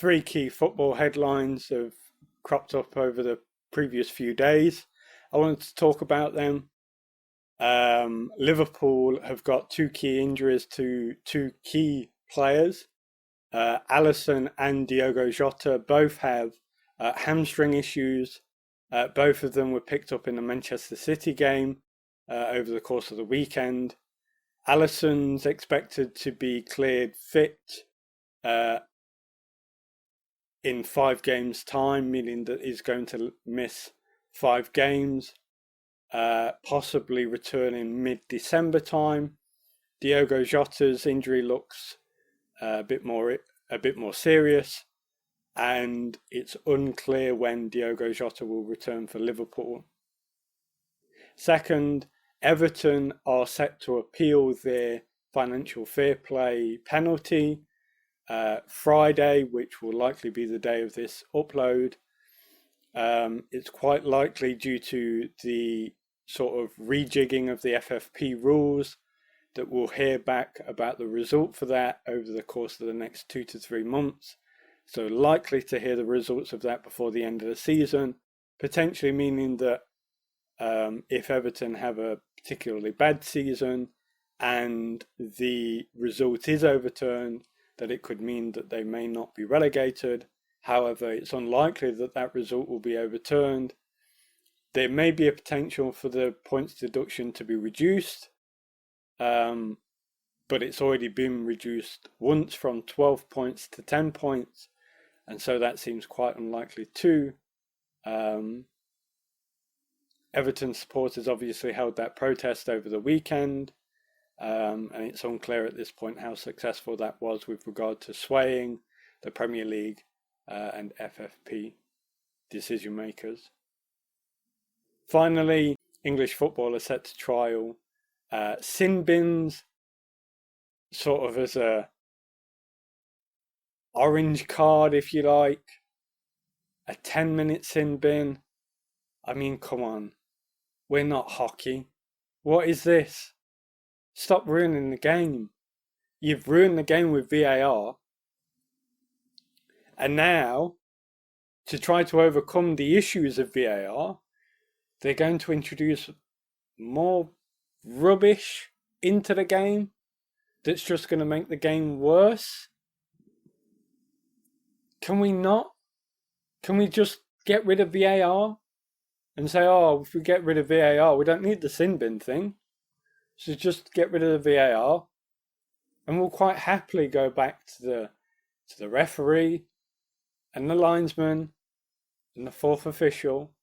Three key football headlines have cropped up over the previous few days. I wanted to talk about them. Liverpool have got two key injuries to two key players. Alisson and Diogo Jota both have hamstring issues. Both of them were picked up in the Manchester City game over the course of the weekend. Alisson's expected to be cleared fit in 5 games' time, meaning that he's going to miss 5 games, possibly return in mid-December time. Diogo Jota's injury looks a bit more serious, and it's unclear when Diogo Jota will return for Liverpool. Second, Everton are set to appeal their financial fair play penalty Friday, which will likely be the day of this upload. It's quite likely, due to the sort of rejigging of the FFP rules, that we'll hear back about the result for that over the course of the next 2 to 3 months. So likely to hear the results of that before the end of the season, potentially meaning that if Everton have a particularly bad season and the result is overturned, that it could mean that they may not be relegated. However, it's unlikely that that result will be overturned. There may be a potential for the points deduction to be reduced, but it's already been reduced once from 12 points to 10 points, and so that seems quite unlikely too. Everton supporters obviously held that protest over the weekend, and it's unclear at this point how successful that was with regard to swaying the Premier League and FFP decision makers. Finally, English football are set to trial sin bins, sort of as a orange card, if you like, a 10-minute sin bin. I mean, come on, we're not hockey. What is this? Stop ruining the game. You've ruined the game with VAR. And now, to try to overcome the issues of VAR, they're going to introduce more rubbish into the game that's just going to make the game worse. Can we not? Can we just get rid of VAR and say, oh, if we get rid of VAR, we don't need the sin bin thing. So just get rid of the VAR, and we'll quite happily go back to the referee and the linesman and the fourth official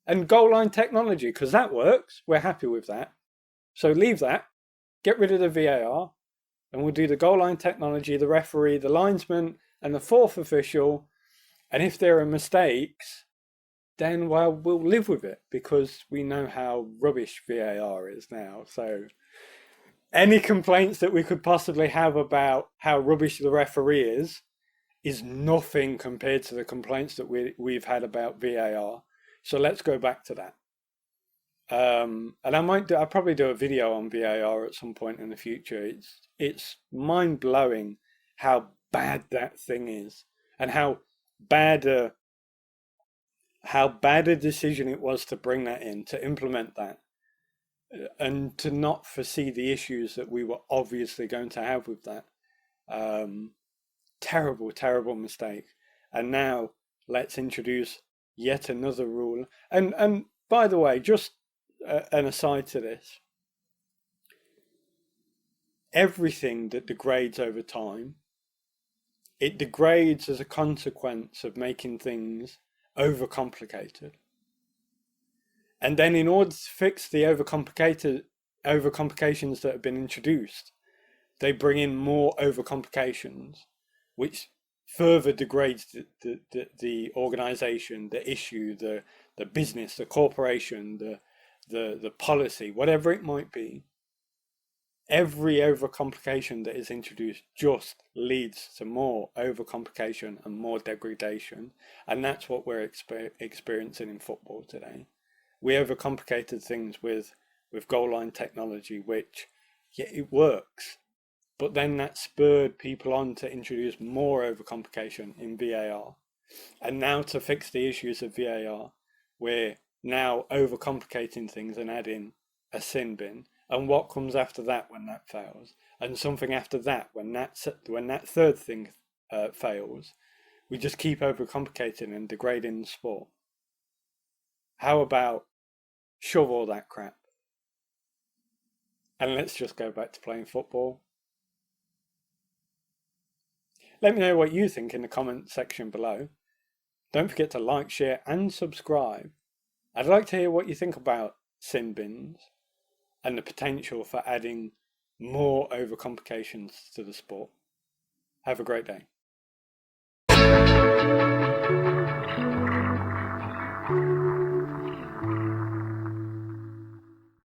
and goal line technology, because that works. We're happy with that. So leave that, get rid of the VAR, and we'll do the goal line technology, the referee, the linesman, and the fourth official. And if there are mistakes, then, well, we'll live with it, because we know how rubbish VAR is now. So any complaints that we could possibly have about how rubbish the referee is nothing compared to the complaints that we've had about VAR. So let's go back to that. And I'll probably do a video on VAR at some point in the future. It's mind-blowing how bad that thing is, and how bad a decision it was to bring that in, to implement that, and to not foresee the issues that we were obviously going to have with that. Terrible mistake. And now let's introduce yet another rule. And by the way, just an aside to this, everything that degrades over time, it degrades as a consequence of making things overcomplicated. And then, in order to fix the overcomplications that have been introduced, they bring in more overcomplications, which further degrades the organization, the issue, the business, the corporation, the policy, whatever it might be. Every overcomplication that is introduced just leads to more overcomplication and more degradation. And that's what we're experiencing in football today. We overcomplicated things with goal line technology, which, yeah, it works, but then that spurred people on to introduce more overcomplication in VAR. And now to fix the issues of VAR, we're now overcomplicating things and adding a sin bin. And what comes after that when that fails? And something after that when that third thing fails, we just keep overcomplicating and degrading the sport. How about shove all that crap and let's just go back to playing football? Let me know what you think in the comment section below. Don't forget to like, share and subscribe. I'd like to hear what you think about sin bins and the potential for adding more overcomplications to the sport. Have a great day.